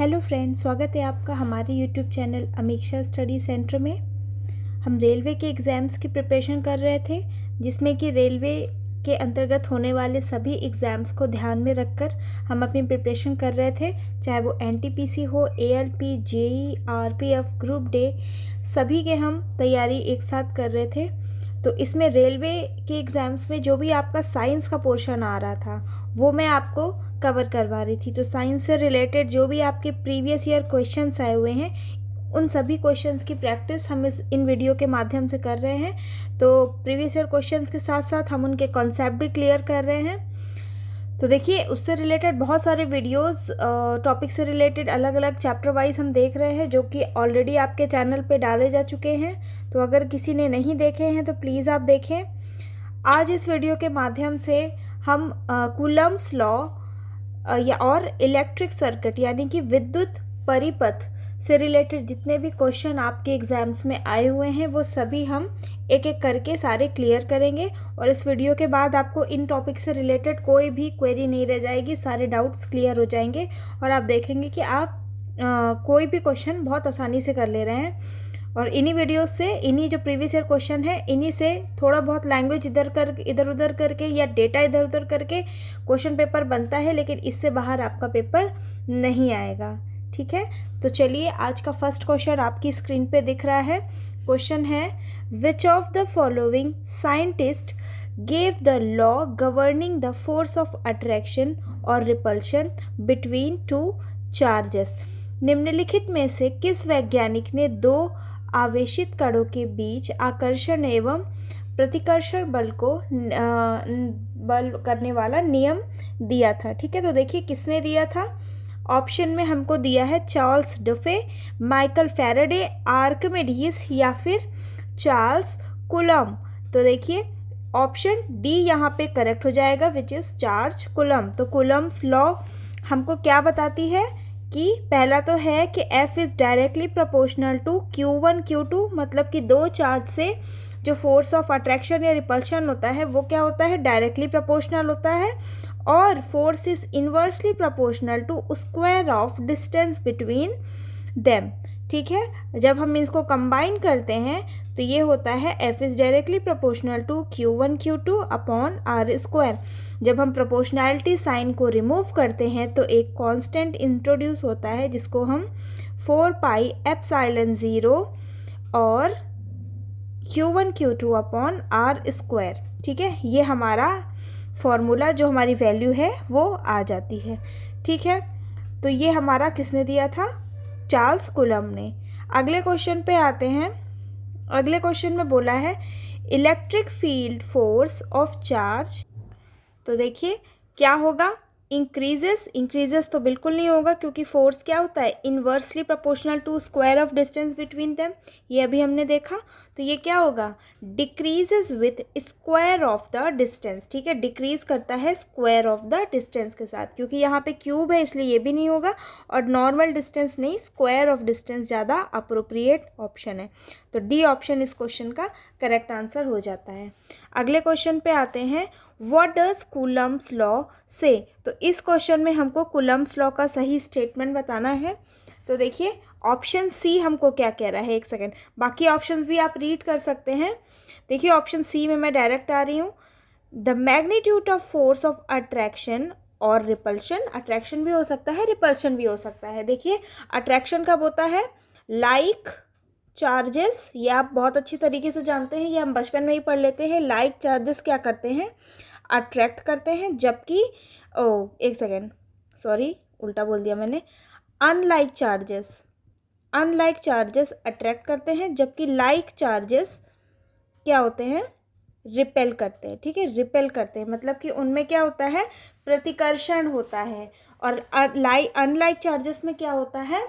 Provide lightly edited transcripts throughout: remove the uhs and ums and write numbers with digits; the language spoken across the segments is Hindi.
हेलो फ्रेंड, स्वागत है आपका हमारे YouTube channel Amiksha study centre में। हम रेलवे के एग्ज़ाम्स की प्रिपरेशन कर रहे थे, जिसमें कि रेलवे के अंतर्गत होने वाले सभी एग्ज़ाम्स को ध्यान में रखकर हम अपनी प्रिपरेशन कर रहे थे, चाहे वो एनटीपीसी हो, ALP, JE, RPF, group D, सभी के हम तैयारी एक साथ कर रहे थे। तो इसमें रेलवे के एग्ज़ाम्स में जो भी आपका साइंस का पोर्शन आ रहा था वो मैं आपको कवर करवा रही थी। तो साइंस से रिलेटेड जो भी आपके प्रीवियस ईयर क्वेश्चंस आए हुए हैं उन सभी क्वेश्चंस की प्रैक्टिस हम इन वीडियो के माध्यम से कर रहे हैं। तो प्रीवियस ईयर क्वेश्चंस के साथ साथ हम उनके कॉन्सेप्ट भी क्लियर कर रहे हैं। तो देखिए, उससे रिलेटेड बहुत सारे वीडियोस टॉपिक से रिलेटेड अलग अलग चैप्टर वाइज हम देख रहे हैं, जो कि ऑलरेडी आपके चैनल पे डाले जा चुके हैं। तो अगर किसी ने नहीं देखे हैं तो प्लीज़ आप देखें। आज इस वीडियो के माध्यम से हम कूलम्स लॉ या और इलेक्ट्रिक सर्किट यानी कि विद्युत परिपथ से रिलेटेड जितने भी क्वेश्चन आपके एग्ज़ाम्स में आए हुए हैं वो सभी हम एक एक करके सारे क्लियर करेंगे। और इस वीडियो के बाद आपको इन टॉपिक से रिलेटेड कोई भी क्वेरी नहीं रह जाएगी, सारे डाउट्स क्लियर हो जाएंगे और आप देखेंगे कि आप कोई भी क्वेश्चन बहुत आसानी से कर ले रहे हैं। और इन्हीं वीडियोस से, इन्हीं जो प्रीवियस ईयर क्वेश्चन है, इन्हीं से थोड़ा बहुत लैंग्वेज इधर उधर करके या डेटा इधर उधर करके क्वेश्चन पेपर बनता है, लेकिन इससे बाहर आपका पेपर नहीं आएगा। ठीक है, तो चलिए, आज का फर्स्ट क्वेश्चन आपकी स्क्रीन पे दिख रहा है। क्वेश्चन है, विच of the following scientist gave the law governing the force of attraction और रिपल्शन बिटवीन टू चार्जेस। निम्नलिखित में से किस वैज्ञानिक ने दो आवेशित कणों के बीच आकर्षण एवं प्रतिकर्षण बल को बल करने वाला नियम दिया था? ठीक है, तो देखिए किसने दिया था। ऑप्शन में हमको दिया है चार्ल्स डफे, माइकल फैराडे, आर्किमिडीज या फिर चार्ल्स कूलम। तो देखिए ऑप्शन डी यहाँ पे करेक्ट हो जाएगा, विच इज़ चार्ल्स कूलम। तो कूलम्स लॉ हमको क्या बताती है कि पहला तो है कि F is directly proportional to Q1 Q2, मतलब कि दो चार्ज से जो फोर्स ऑफ अट्रैक्शन या रिपल्शन होता है वो क्या होता है, डायरेक्टली प्रोपोर्शनल होता है। और force is inversely proportional to square of distance between them. ठीक है, जब हम इसको कंबाइन करते हैं तो ये होता है F is directly proportional to Q1 Q2 upon R square. जब हम प्रोपोर्शनैलिटी साइन को रिमूव करते हैं तो एक कांस्टेंट इंट्रोड्यूस होता है जिसको हम 4 पाई एप्सिलॉन 0 और Q1 Q2 upon R square. ठीक है, ये हमारा फॉर्मूला, जो हमारी वैल्यू है वो आ जाती है। ठीक है, तो ये हमारा किसने दिया था, चार्ल्स कूलम ने। अगले क्वेश्चन पे आते हैं। अगले क्वेश्चन में बोला है electric field force of charge. तो देखिए क्या होगा, इंक्रीजेस तो बिल्कुल नहीं होगा, क्योंकि फोर्स क्या होता है, inversely proportional to square of distance between them, ये अभी हमने देखा। तो ये क्या होगा, decreases with square of the distance. ठीक है, डिक्रीज करता है स्क्वायर ऑफ द डिस्टेंस के साथ, क्योंकि यहाँ पे क्यूब है इसलिए ये भी नहीं होगा, और नॉर्मल डिस्टेंस नहीं, स्क्वायर ऑफ डिस्टेंस ज़्यादा अप्रोप्रिएट ऑप्शन है। तो डी ऑप्शन इस क्वेश्चन का करेक्ट आंसर हो जाता है। अगले क्वेश्चन पे आते हैं, व्हाट डज कूलम्स लॉ से। तो इस क्वेश्चन में हमको कूलम्स लॉ का सही स्टेटमेंट बताना है। तो देखिए ऑप्शन सी हमको क्या कह रहा है, एक सेकेंड, बाकी ऑप्शंस भी आप रीड कर सकते हैं। देखिए ऑप्शन सी में मैं डायरेक्ट आ रही हूँ, the magnitude of force of attraction और रिपल्शन। अट्रैक्शन भी हो सकता है, रिपल्शन भी हो सकता है। देखिए अट्रैक्शन कब होता है, लाइक चार्जेस, ये आप बहुत अच्छी तरीके से जानते हैं, ये हम बचपन में ही पढ़ लेते हैं। लाइक चार्जेस क्या करते हैं, अट्रैक्ट करते हैं, जबकि एक सेकेंड, सॉरी उल्टा बोल दिया मैंने। अनलाइक चार्जेस अट्रैक्ट करते हैं, जबकि लाइक चार्जेस क्या होते हैं, रिपेल करते हैं। ठीक है, रिपेल करते हैं, मतलब कि उनमें क्या होता है, प्रतिकर्षण होता है। और अनलाइक चार्जेस में क्या होता है,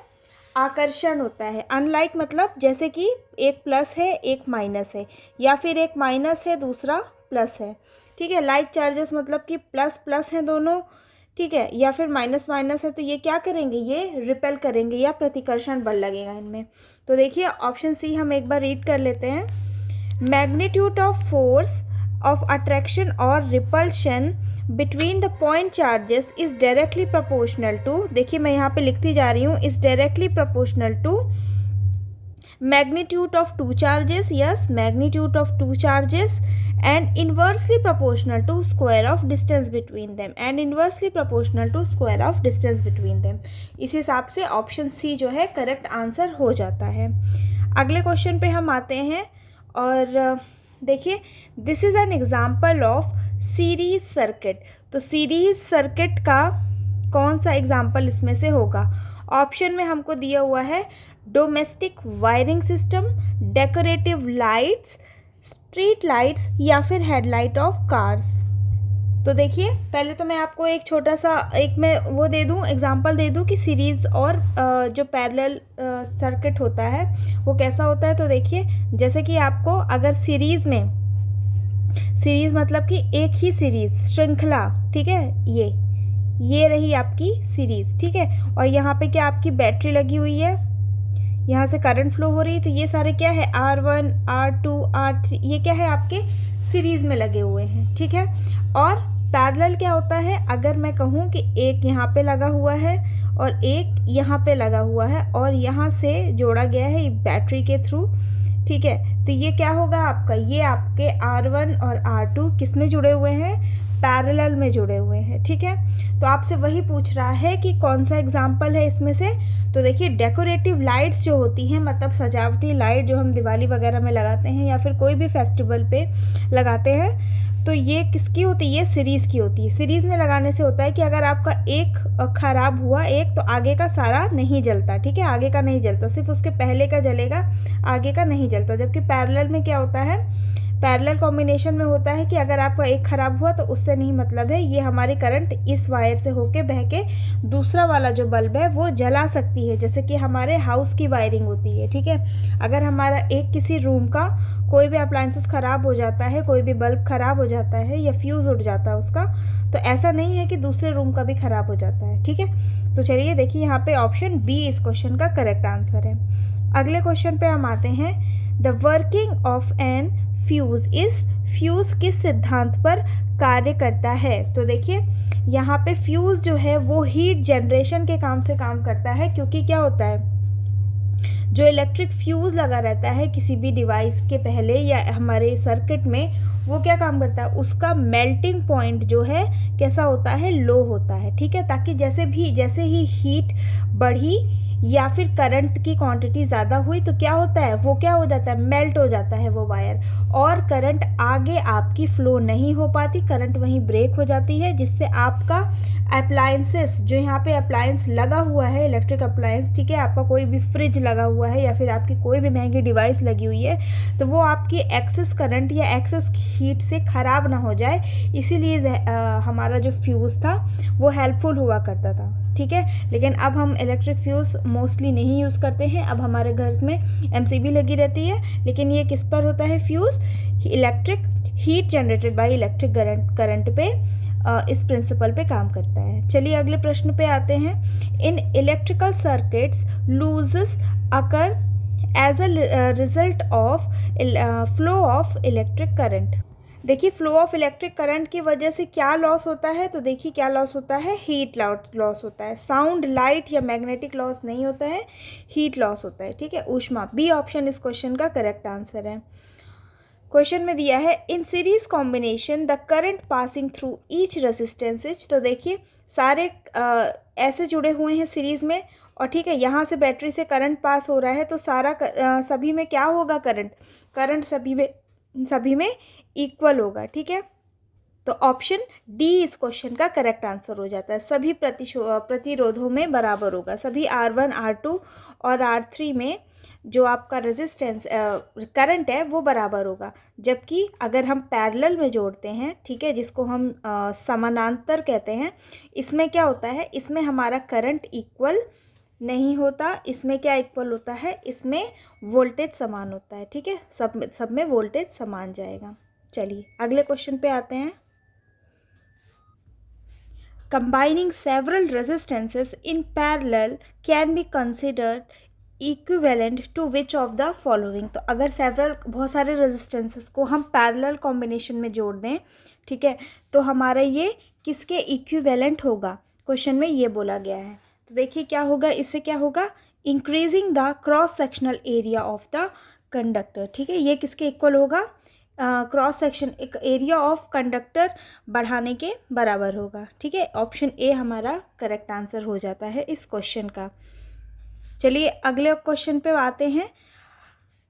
आकर्षण होता है। अनलाइक मतलब जैसे कि एक प्लस है एक माइनस है, या फिर एक माइनस है दूसरा प्लस है। ठीक है, लाइक चार्जेस मतलब कि प्लस प्लस हैं दोनों, ठीक है, या फिर माइनस माइनस है, तो ये क्या करेंगे, ये रिपेल करेंगे या प्रतिकर्षण बल लगेगा इनमें। तो देखिए ऑप्शन सी हम एक बार रीड कर लेते हैं, magnitude of force of attraction or repulsion between the point charges is directly proportional to, देखिए मैं यहाँ पे लिखती जा रही हूँ, is directly proportional to magnitude of two charges, yes, magnitude of two charges, and inversely proportional to square of distance between them, and inversely proportional to square of distance between them। इस हिसाब से ऑप्शन सी जो है करेक्ट आंसर हो जाता है। अगले क्वेश्चन पे हम आते हैं और देखिए, this is an example of series circuit. तो सीरीज सर्किट का कौन सा एग्जाम्पल इसमें से होगा? ऑप्शन में हमको दिया हुआ है domestic wiring system, decorative lights, street lights या फिर हेडलाइट ऑफ कार्स। तो देखिए, पहले तो मैं आपको एक छोटा सा एक मैं वो दे दूं, एग्जांपल दे दूं कि सीरीज़ और जो पैरेलल सर्किट होता है वो कैसा होता है। तो देखिए, जैसे कि आपको अगर सीरीज़ मतलब कि एक ही सीरीज़ श्रृंखला, ठीक है, ये रही आपकी सीरीज़, ठीक है, और यहाँ पे क्या आपकी बैटरी लगी हुई है, यहाँ से करंट फ्लो हो रही है। तो ये सारे क्या है, R1, R2, R3, ये क्या है आपके सीरीज़ में लगे हुए हैं, ठीक है। और पैरेलल क्या होता है, अगर मैं कहूँ कि एक यहाँ पे लगा हुआ है और एक यहाँ पे लगा हुआ है और यहाँ से जोड़ा गया है बैटरी के थ्रू, ठीक है, तो ये क्या होगा आपका, ये आपके R1 और R2 किस में जुड़े हुए हैं, पैरेलल में जुड़े हुए हैं, ठीक है। तो आपसे वही पूछ रहा है कि कौन सा एग्जाम्पल है इसमें से। तो देखिए, डेकोरेटिव लाइट्स जो होती हैं, मतलब सजावटी लाइट जो हम दिवाली वगैरह में लगाते हैं या फिर कोई भी फेस्टिवल पे लगाते हैं, तो ये किसकी होती है, ये सीरीज़ की होती है। सीरीज़ में लगाने से होता है कि अगर आपका एक ख़राब हुआ एक, तो आगे का सारा नहीं जलता, ठीक है, आगे का नहीं जलता, सिर्फ उसके पहले का जलेगा, आगे का नहीं जलता। जबकि पैरेलल में क्या होता है, पैरेलल कॉम्बिनेशन में होता है कि अगर आपका एक ख़राब हुआ तो उससे नहीं मतलब है, ये हमारी करंट इस वायर से होके बह के दूसरा वाला जो बल्ब है वो जला सकती है, जैसे कि हमारे हाउस की वायरिंग होती है, ठीक है। अगर हमारा एक किसी रूम का कोई भी अप्लायंसेस ख़राब हो जाता है, कोई भी बल्ब ख़राब हो जाता है या फ्यूज़ उड़ जाता है उसका, तो ऐसा नहीं है कि दूसरे रूम का भी ख़राब हो जाता है, ठीक है। तो चलिए देखिए, यहाँ पे ऑप्शन बी इस क्वेश्चन का करेक्ट आंसर है। अगले क्वेश्चन पे हम आते हैं, the working of an fuse इस फ्यूज़ किस सिद्धांत पर कार्य करता है। तो देखिए, यहाँ पे फ्यूज़ जो है वो हीट जनरेशन के काम से काम करता है, क्योंकि क्या होता है, जो इलेक्ट्रिक फ्यूज़ लगा रहता है किसी भी डिवाइस के पहले या हमारे सर्किट में, वो क्या काम करता है, उसका मेल्टिंग पॉइंट जो है कैसा होता है, लो होता है, ठीक है, ताकि जैसे ही हीट बढ़ी या फिर करंट की क्वांटिटी ज़्यादा हुई तो क्या होता है, वो क्या हो जाता है, मेल्ट हो जाता है वो वायर, और करंट आगे आपकी फ़्लो नहीं हो पाती, करंट वहीं ब्रेक हो जाती है, जिससे आपका अप्लायंसेस, जो यहाँ पे अप्लायंस लगा हुआ है, इलेक्ट्रिक अप्लायंस, ठीक है, आपका कोई भी फ्रिज लगा हुआ है या फिर आपकी कोई भी महंगी डिवाइस लगी हुई है, तो वो आपकी एक्सेस करंट या एक्सेस हीट से ख़राब ना हो जाए, इसीलिए हमारा जो फ्यूज़ था वो हेल्पफुल हुआ करता था, ठीक है। लेकिन अब हम इलेक्ट्रिक फ्यूज़ मोस्टली नहीं यूज़ करते हैं, अब हमारे घर में MCB लगी रहती है, लेकिन ये किस पर होता है fuse, electric heat generated by electric current पे इस प्रिंसिपल पे काम करता है। चलिए अगले प्रश्न पे आते हैं, in electrical circuits losses occur as a result of flow of electric current. देखिए, फ्लो ऑफ इलेक्ट्रिक करंट की वजह से क्या लॉस होता है, तो देखिए क्या लॉस होता है, हीट लॉस होता है, साउंड, लाइट या मैग्नेटिक लॉस नहीं होता है, हीट लॉस होता है, ठीक है, ऊष्मा। बी ऑप्शन इस क्वेश्चन का करेक्ट आंसर है। क्वेश्चन में दिया है, in series combination the current passing through each resistances. तो देखिए, सारे ऐसे जुड़े हुए हैं सीरीज़ में, और ठीक है, यहाँ से बैटरी से करंट पास हो रहा है, तो सारा सभी में क्या होगा, करंट सभी में इक्वल होगा, ठीक है। तो ऑप्शन डी इस क्वेश्चन का करेक्ट आंसर हो जाता है, सभी प्रतिरोधों में बराबर होगा, सभी R1, R2 और R3 में जो आपका रेजिस्टेंस करंट है वो बराबर होगा। जबकि अगर हम पैरेलल में जोड़ते हैं, ठीक है, जिसको हम समानांतर कहते हैं, इसमें क्या होता है, इसमें हमारा करंट इक्वल नहीं होता, इसमें क्या इक्वल होता है, इसमें वोल्टेज समान होता है, ठीक है, सब में वोल्टेज समान जाएगा। चलिए अगले क्वेश्चन पे आते हैं, combining several resistances in parallel can be considered equivalent to which of the following. तो अगर सेवरल बहुत सारे रेजिस्टेंसेस को हम पैरेलल कॉम्बिनेशन में जोड़ दें, ठीक है, तो हमारा ये किसके इक्विवेलेंट होगा, क्वेश्चन में ये बोला गया है। तो देखिए क्या होगा, इससे क्या होगा, increasing the cross sectional area of the conductor. ठीक है, ये किसके इक्वल होगा, क्रॉस सेक्शन एक एरिया ऑफ कंडक्टर बढ़ाने के बराबर होगा। ठीक है, ऑप्शन ए हमारा करेक्ट आंसर हो जाता है इस क्वेश्चन का। चलिए अगले क्वेश्चन पे आते हैं।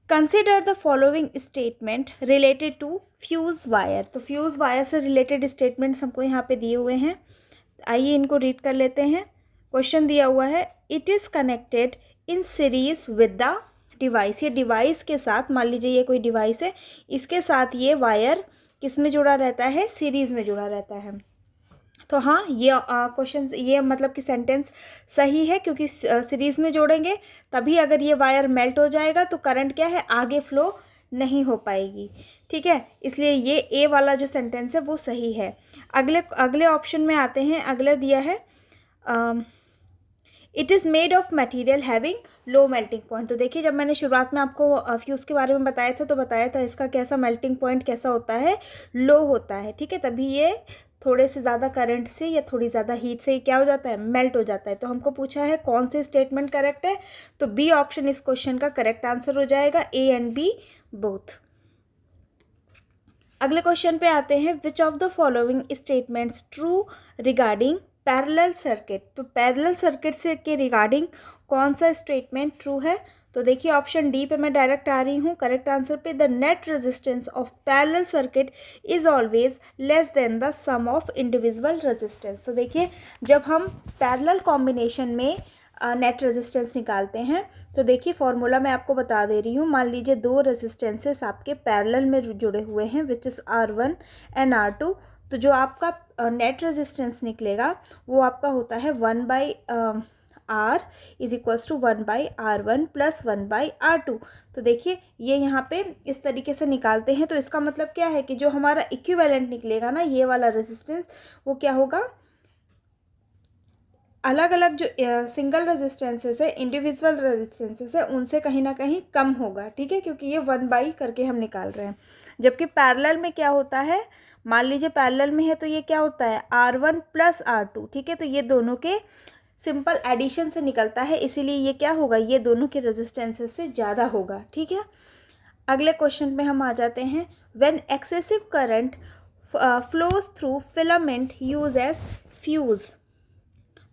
Consider the following statement related to fuse wire. तो फ्यूज वायर से रिलेटेड स्टेटमेंट्स हमको यहाँ पे दिए हुए हैं, आइए इनको रीड कर लेते हैं। क्वेश्चन दिया हुआ है, it is connected in series with the device. ये डिवाइस के साथ, मान लीजिए ये कोई डिवाइस है, इसके साथ ये वायर किस में जुड़ा रहता है, सीरीज़ में जुड़ा रहता है। तो हाँ, ये क्वेश्चन, ये मतलब कि सेंटेंस सही है, क्योंकि सीरीज़ में जोड़ेंगे तभी अगर ये वायर मेल्ट हो जाएगा तो करंट क्या है, आगे फ्लो नहीं हो पाएगी। ठीक है, इसलिए ये ए वाला जो सेंटेंस है वो सही है। अगले ऑप्शन में आते हैं। अगला दिया है, it is made of material having low melting point. तो देखिए, जब मैंने शुरुआत में आपको फ्यूज़ के बारे में बताया था तो बताया था इसका कैसा मेल्टिंग पॉइंट कैसा होता है, लो होता है। ठीक है, तभी ये थोड़े से ज़्यादा करंट से या थोड़ी ज़्यादा हीट से क्या हो जाता है, मेल्ट हो जाता है। तो हमको पूछा है कौन से स्टेटमेंट करेक्ट है, तो बी ऑप्शन इस क्वेश्चन का करेक्ट आंसर हो जाएगा, ए एंड बी बोथ। अगले क्वेश्चन पे आते हैं, विच of the following statements true regarding parallel circuit. तो पैरेलल सर्किट से के रिगार्डिंग कौन सा स्टेटमेंट ट्रू है, तो देखिए ऑप्शन डी पे मैं डायरेक्ट आ रही हूँ करेक्ट आंसर पे। The net resistance of parallel circuit is always less than the sum of individual resistance. तो देखिए, जब हम पैरेलल कॉम्बिनेशन में नेट रेजिस्टेंस निकालते हैं तो देखिए फॉर्मूला मैं आपको बता दे रही हूँ। मान लीजिए दो रेजिस्टेंसेस आपके पैरेलल में जुड़े हुए हैं, which is R1 and R2। तो जो आपका नेट रेजिस्टेंस निकलेगा वो आपका होता है 1/R is equals to 1/R1 plus 1/R2। तो देखिए ये यहाँ पे इस तरीके से निकालते हैं, तो इसका मतलब क्या है कि जो हमारा इक्विवेलेंट निकलेगा ना, ये वाला रेजिस्टेंस, वो क्या होगा, अलग अलग जो सिंगल रेजिस्टेंसेस है, इंडिविजुअल रेजिस्टेंसेस है, उनसे कहीं ना कहीं कम होगा। ठीक है, क्योंकि ये 1/, करके हम निकाल रहे हैं। जबकि पैरेलल में क्या होता है, मान लीजिए पैरेलल में है तो ये क्या होता है, R1 प्लस R2। ठीक है, तो ये दोनों के सिंपल एडिशन से निकलता है, इसीलिए ये क्या होगा, ये दोनों के रेजिस्टेंसेस से ज़्यादा होगा। ठीक है, अगले क्वेश्चन पे हम आ जाते हैं। When excessive current flows through filament use as fuse.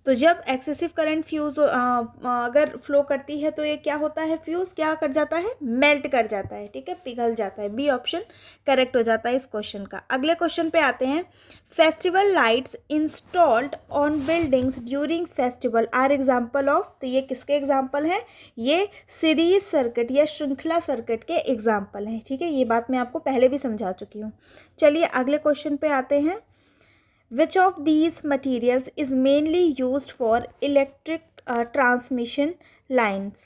तो जब एक्सेसिव करंट फ्यूज़ अगर फ्लो करती है तो ये क्या होता है, फ्यूज़ क्या कर जाता है, मेल्ट कर जाता है। ठीक है, पिघल जाता है। बी ऑप्शन करेक्ट हो जाता है इस क्वेश्चन का। अगले क्वेश्चन पे आते हैं। Festival lights installed on buildings during festival are example of. तो ये किसके एग्जाम्पल हैं, ये सीरीज सर्किट या श्रृंखला सर्किट के एग्जाम्पल हैं। ठीक है, ये बात मैं आपको पहले भी समझा चुकी हूँ। चलिए अगले क्वेश्चन पे आते हैं। Which of these materials is mainly used for electric transmission lines?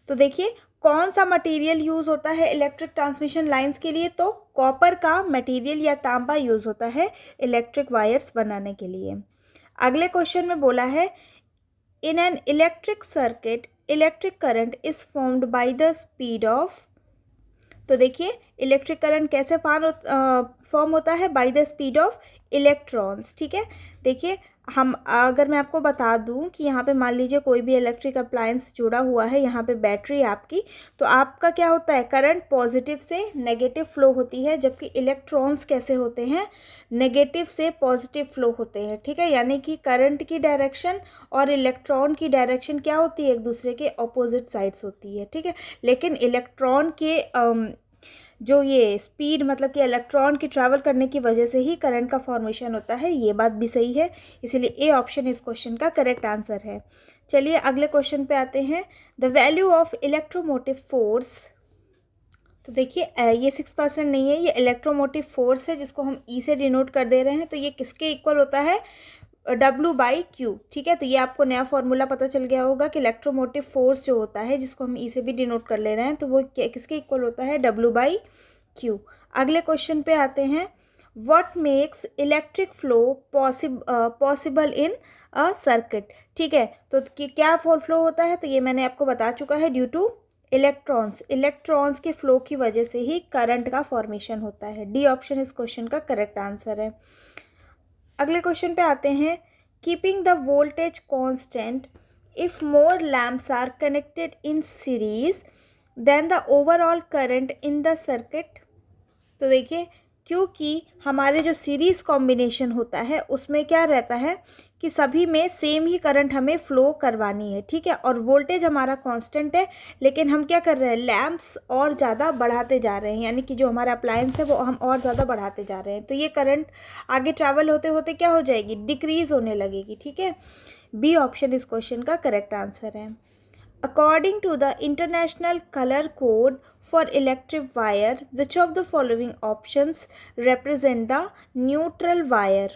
तो देखिए कौन सा मटेरियल यूज़ होता है इलेक्ट्रिक ट्रांसमिशन लाइंस के लिए, तो कॉपर का मटेरियल या तांबा यूज़ होता है इलेक्ट्रिक वायर्स बनाने के लिए। अगले क्वेश्चन में बोला है, in an electric circuit electric current is formed by the speed of. तो देखिए इलेक्ट्रिक करंट कैसे फॉर्म होता है, by the speed of electrons. ठीक है, देखिए हम अगर मैं आपको बता दूं कि यहाँ पे मान लीजिए कोई भी इलेक्ट्रिक अप्लायंस जुड़ा हुआ है, यहाँ पे बैटरी आपकी, तो आपका क्या होता है, करंट पॉजिटिव से नेगेटिव फ्लो होती है, जबकि इलेक्ट्रॉन्स कैसे होते हैं, नेगेटिव से पॉजिटिव फ्लो होते हैं। ठीक है, यानी कि करंट की डायरेक्शन और इलेक्ट्रॉन की डायरेक्शन क्या होती है, एक दूसरे के ऑपोजिट साइड्स होती है। ठीक है, लेकिन इलेक्ट्रॉन के जो ये स्पीड, मतलब कि इलेक्ट्रॉन की ट्रैवल करने की वजह से ही करंट का फॉर्मेशन होता है, ये बात भी सही है, इसीलिए ए ऑप्शन इस क्वेश्चन का करेक्ट आंसर है। चलिए अगले क्वेश्चन पे आते हैं। The value of electromotive force. तो देखिए ये 6% नहीं है, ये इलेक्ट्रोमोटिव फोर्स है जिसको हम ई से डिनोट कर दे रहे हैं। तो ये किसके इक्वल होता है, W/Q। ठीक है, तो ये आपको नया फॉर्मूला पता चल गया होगा कि इलेक्ट्रोमोटिव फोर्स जो होता है, जिसको हम ई से भी डिनोट कर ले रहे हैं, तो वो किसके इक्वल होता है, W/Q। अगले क्वेश्चन पे आते हैं। What makes electric flow possible in a circuit. ठीक है, तो क्या फ्लो होता है, तो ये मैंने आपको बता चुका है, ड्यू टू इलेक्ट्रॉन्स के फ्लो की वजह से ही करंट का फॉर्मेशन होता है। डी ऑप्शन इस क्वेश्चन का करेक्ट आंसर है। अगले क्वेश्चन पे आते हैं, keeping the voltage constant if more lamps are connected in series then the overall current in the circuit. तो देखिए, क्योंकि हमारे जो सीरीज़ कॉम्बिनेशन होता है उसमें क्या रहता है कि सभी में सेम ही करंट हमें फ्लो करवानी है। ठीक है, और वोल्टेज हमारा कांस्टेंट है, लेकिन हम क्या कर रहे हैं, लैम्प्स और ज़्यादा बढ़ाते जा रहे हैं, यानी कि जो हमारा अप्लायंस है वो हम और ज़्यादा बढ़ाते जा रहे हैं, तो ये करंट आगे ट्रैवल होते होते क्या हो जाएगी, डिक्रीज़ होने लगेगी। ठीक है, बी ऑप्शन इस क्वेश्चन का करेक्ट आंसर है। According to the International Color Code for Electric Wire, which of the following options represent the neutral wire?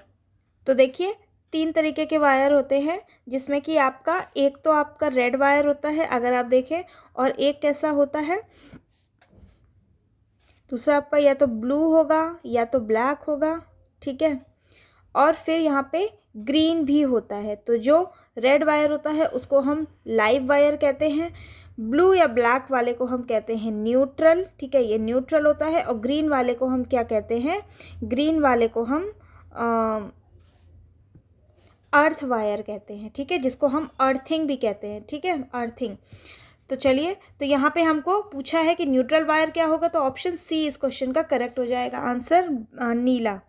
तो देखिए, 3 तरीके के वायर होते हैं, जिसमें कि आपका एक तो आपका रेड वायर होता है अगर आप देखें, और एक कैसा होता है, दूसरा आपका या तो ब्लू होगा या तो ब्लैक होगा। ठीक है, और फिर यहाँ पे ग्रीन भी होता है। तो जो रेड वायर होता है उसको हम लाइव वायर कहते हैं, ब्लू या ब्लैक वाले को हम कहते हैं न्यूट्रल। ठीक है, ये न्यूट्रल होता है, और ग्रीन वाले को हम क्या कहते हैं, ग्रीन वाले को हम अर्थ वायर कहते हैं। ठीक है, जिसको हम अर्थिंग भी कहते हैं। ठीक है, अर्थिंग। तो चलिए, तो यहाँ पे हमको पूछा है कि न्यूट्रल वायर क्या होगा, तो ऑप्शन सी इस क्वेश्चन का करेक्ट हो जाएगा, आंसर नीला।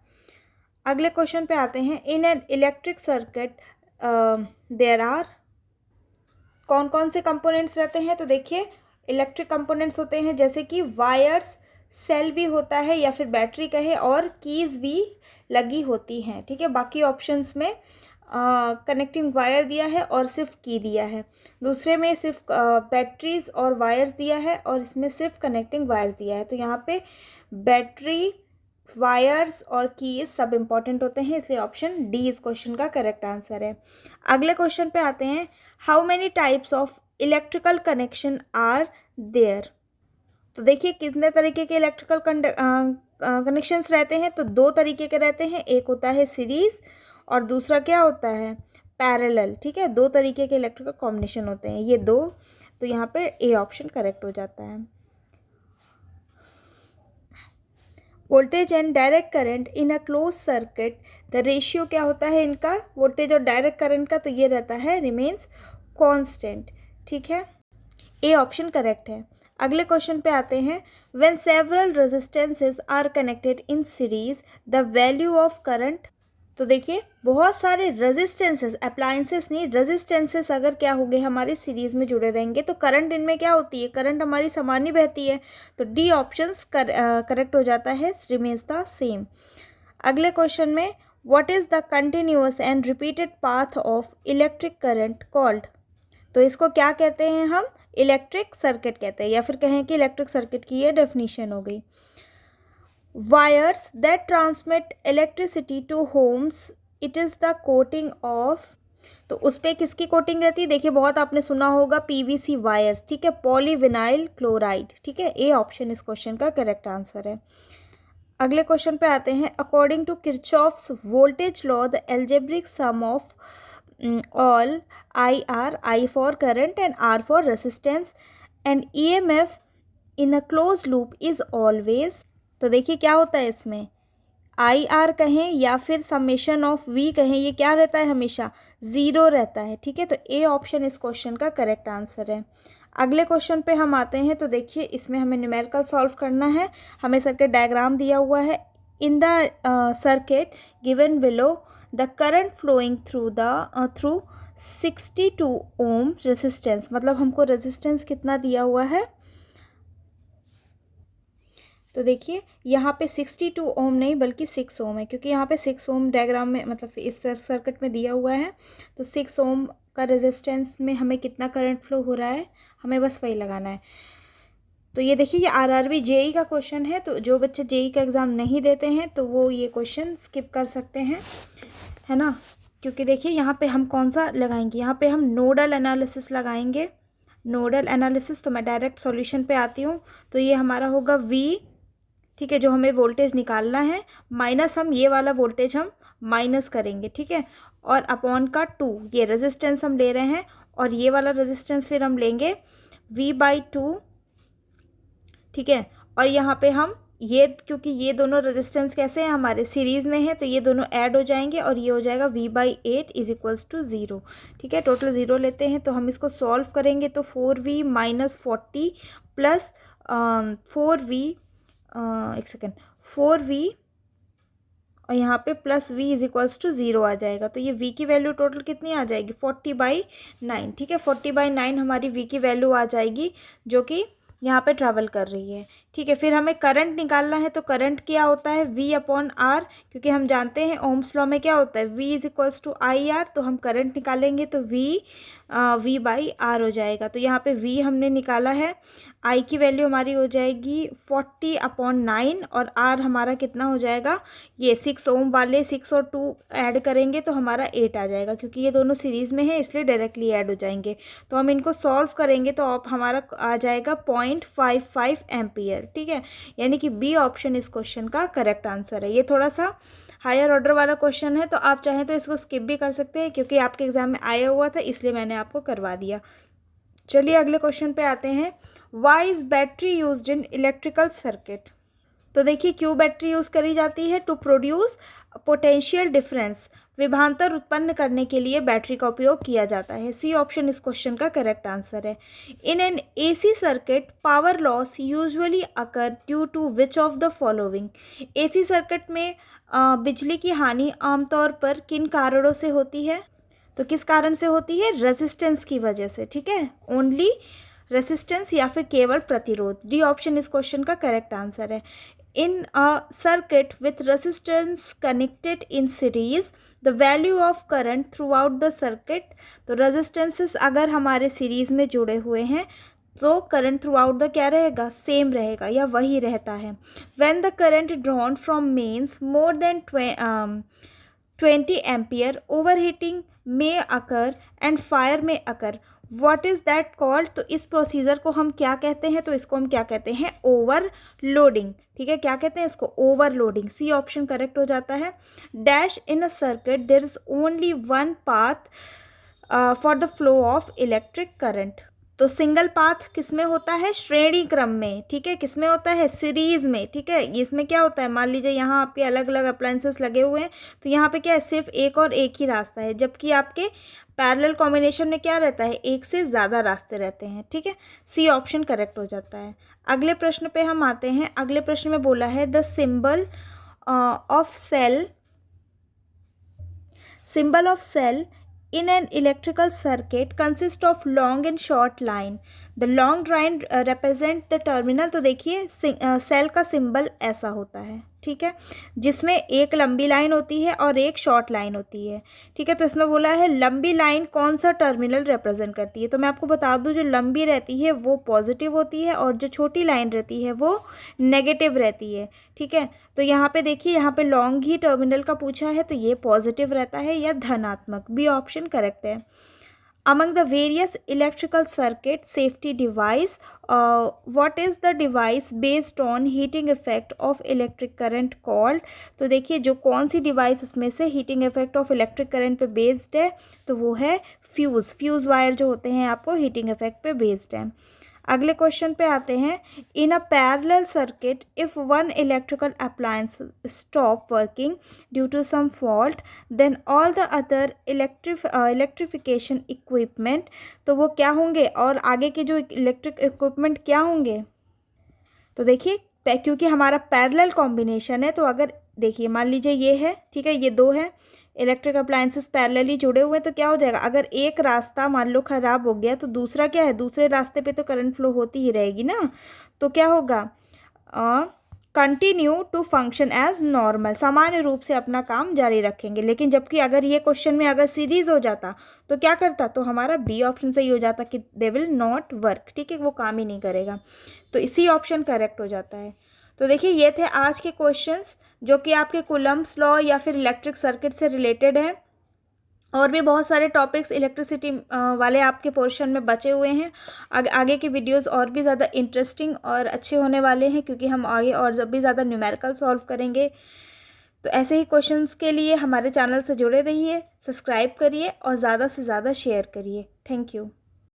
अगले क्वेश्चन पे आते हैं, in an electric circuit there are, कौन कौन से कंपोनेंट्स रहते हैं, तो देखिए इलेक्ट्रिक कंपोनेंट्स होते हैं जैसे कि वायर्स, सेल भी होता है या फिर बैटरी कहें, और कीज़ भी लगी होती हैं। ठीक है, बाकी ऑप्शंस में कनेक्टिंग वायर दिया है और सिर्फ की दिया है, दूसरे में सिर्फ बैटरीज और वायर्स दिया है और इसमें सिर्फ कनेक्टिंग वायर्स दिया है। तो यहाँ पे बैटरी, वायर्स और कीज सब इंपॉर्टेंट होते हैं, इसलिए ऑप्शन डी इस क्वेश्चन का करेक्ट आंसर है। अगले क्वेश्चन पे आते हैं, how many types of electrical connection are there. तो देखिए, कितने तरीके के इलेक्ट्रिकल कनेक्शंस रहते हैं, तो 2 तरीके के रहते हैं, एक होता है सीरीज और दूसरा क्या होता है, पैरेलल। ठीक है, 2 तरीके के इलेक्ट्रिकल कॉम्बिनेशन होते हैं, ये 2, तो यहाँ पे ए ऑप्शन करेक्ट हो जाता है। Voltage and direct current in a close circuit, the ratio क्या होता है इनका, वोल्टेज और डायरेक्ट करंट का, तो ये रहता है रिमेन्स कांस्टेंट। ठीक है, ए ऑप्शन करेक्ट है। अगले क्वेश्चन पे आते हैं, when several resistances are connected in series the value of current. तो देखिए, बहुत सारे रेजिस्टेंसेस, अप्लायंसेस नहीं, रेजिस्टेंसेस अगर क्या हो गए हमारे सीरीज़ में जुड़े रहेंगे तो करंट इनमें क्या होती है, करंट हमारी समान ही बहती है, तो डी ऑप्शन करेक्ट हो जाता है, रिमेन्स द सेम। अगले क्वेश्चन में, what is the continuous and repeated path of electric current called. तो इसको क्या कहते हैं हम, इलेक्ट्रिक सर्किट कहते हैं, या फिर कहें कि इलेक्ट्रिक सर्किट की ये डेफिनेशन हो गई। Wires that transmit electricity to homes, it is the coating of. तो उस पर किसकी कोटिंग रहती है, देखिए बहुत आपने सुना होगा, पीवीसी वायर्स। ठीक है, पॉलीविनाइल क्लोराइड। ठीक है, ए ऑप्शन इस क्वेश्चन का करेक्ट आंसर है। अगले क्वेश्चन पे आते हैं, according to Kirchhoff's voltage law the algebraic sum of all I R, I for current and R for resistance and EMF in a close loop is always. तो देखिए क्या होता है इसमें, आई आर कहें या फिर समेशन ऑफ वी कहें, ये क्या रहता है, हमेशा 0 रहता है। ठीक है, तो ए ऑप्शन इस क्वेश्चन का करेक्ट आंसर है। अगले क्वेश्चन पे हम आते हैं, तो देखिए इसमें हमें न्यूमेरिकल सॉल्व करना है, हमें सर्किट डायग्राम दिया हुआ है। In the circuit given below the current flowing through 62 ohm resistance, मतलब हमको रेजिस्टेंस कितना दिया हुआ है, तो देखिए यहाँ पे 62 ओम नहीं बल्कि 6 ओम है, क्योंकि यहाँ पे 6 ओम डायग्राम में, मतलब इस सर्किट में दिया हुआ है, तो 6 ओम का रेजिस्टेंस में हमें कितना करंट फ्लो हो रहा है, हमें बस वही लगाना है। तो ये देखिए, ये आरआरबी जेई का क्वेश्चन है, तो जो बच्चे जेई का एग्ज़ाम नहीं देते हैं तो वो ये क्वेश्चन स्किप कर सकते हैं, है ना, क्योंकि देखिए यहाँ पे हम कौन सा लगाएंगे, यहाँ पे हम नोडल एनालिसिस लगाएंगे। नोडल एनालिसिस, तो मैं डायरेक्ट सॉल्यूशन पे आती हूँ, तो ये हमारा होगा वी ठीक है, जो हमें वोल्टेज निकालना है, माइनस हम ये वाला वोल्टेज हम माइनस करेंगे, ठीक है, और अपॉन का 2 ये रेजिस्टेंस हम ले रहे हैं, और ये वाला रेजिस्टेंस फिर हम लेंगे V/2, ठीक है, और यहाँ पे हम ये, क्योंकि ये दोनों रेजिस्टेंस कैसे हैं हमारे सीरीज़ में है, तो ये दोनों ऐड हो जाएंगे और ये हो जाएगा V/8 इज इक्वल्स टू 0, ठीक है, टोटल 0 लेते हैं। तो हम इसको सॉल्व करेंगे तो 4V माइनस 40 प्लस 4V, एक सेकेंड, 4V और यहाँ पे plus V is equals to 0 आ जाएगा। तो ये V की वैल्यू टोटल कितनी आ जाएगी, 40/9, ठीक है, 40/9 हमारी V की वैल्यू आ जाएगी, जो कि यहाँ पे ट्रैवल कर रही है, ठीक है। फिर हमें करंट निकालना है, तो करंट क्या होता है V/R, क्योंकि हम जानते हैं ओम्स लॉ में क्या होता है V is equals to IR, तो हम करंट निकालेंगे तो V/R हो जाएगा। तो यहाँ पे V हमने निकाला है, I की वैल्यू हमारी हो जाएगी 40/9 और R हमारा कितना हो जाएगा, ये 6 ओम वाले 6 और 2 ऐड करेंगे तो हमारा 8 आ जाएगा, क्योंकि ये दोनों सीरीज़ में है इसलिए डायरेक्टली ऐड हो जाएंगे। तो हम इनको सॉल्व करेंगे तो अब हमारा आ जाएगा 0.55 एम्पियर, ठीक है, यानी कि बी ऑप्शन इस क्वेश्चन का करेक्ट आंसर है। ये थोड़ा सा हायर ऑर्डर वाला क्वेश्चन है, तो आप चाहें तो इसको स्किप भी कर सकते हैं, क्योंकि आपके एग्जाम में आया हुआ था इसलिए मैंने आपको करवा दिया। चलिए अगले क्वेश्चन पे आते हैं। Why is battery used in electrical circuit. तो देखिए क्यों बैटरी यूज़ करी जाती है, टू प्रोड्यूस पोटेंशियल डिफरेंस, विभवांतर उत्पन्न करने के लिए बैटरी का उपयोग किया जाता है। सी ऑप्शन इस क्वेश्चन का करेक्ट आंसर है। In an AC circuit power loss usually occur due to which of the following. AC circuit में बिजली की हानि आमतौर पर किन कारणों से होती है, तो किस कारण से होती है, रेजिस्टेंस की वजह से, ठीक है, ओनली रेजिस्टेंस या फिर केवल प्रतिरोध। डी ऑप्शन इस क्वेश्चन का करेक्ट आंसर है। In a circuit with resistance connected in series, the value of current throughout the circuit, तो resistances अगर हमारे सीरीज में जुड़े हुए हैं तो करंट थ्रू आउट द क्या रहेगा, सेम रहेगा या वही रहता है। When the current drawn from mains more than 20 ampere, overheating may occur and fire may occur, what is that called. तो इस प्रोसीजर को हम क्या कहते हैं, तो इसको हम क्या कहते हैं, ओवरलोडिंग, ठीक है, क्या कहते हैं इसको, ओवरलोडिंग। सी ऑप्शन करेक्ट हो जाता है। Dash in a circuit there is only one path for the flow of electric current. तो सिंगल पाथ किस में होता है, श्रेणी क्रम में, ठीक है, किस में होता है, सीरीज में, ठीक है। इसमें क्या होता है, मान लीजिए यहाँ आपके अलग अलग अप्लायंसेस लगे हुए हैं, तो यहाँ पे क्या है, सिर्फ एक और एक ही रास्ता है, जबकि आपके पैरेलल कॉम्बिनेशन में क्या रहता है, एक से ज़्यादा रास्ते रहते हैं, ठीक है। सी ऑप्शन करेक्ट हो जाता है। अगले प्रश्न पे हम आते हैं। अगले प्रश्न में बोला है the symbol of cell in an electrical circuit consists of long and short line. The long line represent the terminal। तो देखिए सेल का सिंबल ऐसा होता है, ठीक है, जिसमें एक लंबी लाइन होती है और एक शॉर्ट लाइन होती है, ठीक है। तो इसमें बोला है लंबी लाइन कौन सा टर्मिनल रिप्रेजेंट करती है। तो मैं आपको बता दूं, जो लंबी रहती है वो पॉजिटिव होती है और जो छोटी लाइन रहती है वो नेगेटिव रहती है, ठीक है। तो यहाँ पे देखिए, यहाँ पे लॉन्ग ही टर्मिनल का पूछा है, तो ये पॉजिटिव रहता है या धनात्मक। बी ऑप्शन करेक्ट है। Among the various electrical circuit safety device, what is the device based on heating effect of electric current called। तो देखिए जो कौन सी डिवाइस इसमें से heating effect of electric current पे बेस्ड है, तो वो है फ्यूज़ वायर जो होते हैं आपको हीटिंग इफेक्ट पे बेस्ड है। अगले क्वेश्चन पे आते हैं। In a parallel circuit if one electrical appliance stop working due to some fault then all the other electrification equipment, तो वो क्या होंगे, और आगे के जो इलेक्ट्रिक इक्विपमेंट क्या होंगे। तो देखिए क्योंकि हमारा पैरेलल कॉम्बिनेशन है, तो अगर देखिए मान लीजिए ये है, ठीक है, ये दो है इलेक्ट्रिक अप्लायंसेस पैरेलली जुड़े हुए हैं, तो क्या हो जाएगा, अगर एक रास्ता मान लो ख़राब हो गया तो दूसरा क्या है, दूसरे रास्ते पे तो करंट फ्लो होती ही रहेगी ना, तो क्या होगा, continue to function as normal, सामान्य रूप से अपना काम जारी रखेंगे। लेकिन जबकि अगर ये क्वेश्चन में अगर सीरीज हो जाता तो क्या करता, तो हमारा बी ऑप्शन सही हो जाता कि दे विल नॉट वर्क, ठीक है, वो काम ही नहीं करेगा। तो इसी ऑप्शन करेक्ट हो जाता है। तो देखिए ये थे आज के क्वेश्चंस जो कि आपके कूलम्ब्स लॉ या फिर इलेक्ट्रिक सर्किट से रिलेटेड हैं। और भी बहुत सारे टॉपिक्स इलेक्ट्रिसिटी वाले आपके पोर्शन में बचे हुए हैं। आगे के वीडियोस और भी ज़्यादा इंटरेस्टिंग और अच्छे होने वाले हैं, क्योंकि हम आगे और जब भी ज़्यादा न्यूमेरिकल सॉल्व करेंगे। तो ऐसे ही क्वेश्चंस के लिए हमारे चैनल से जुड़े रहिए, सब्सक्राइब करिए और ज़्यादा से ज़्यादा शेयर करिए। Thank you.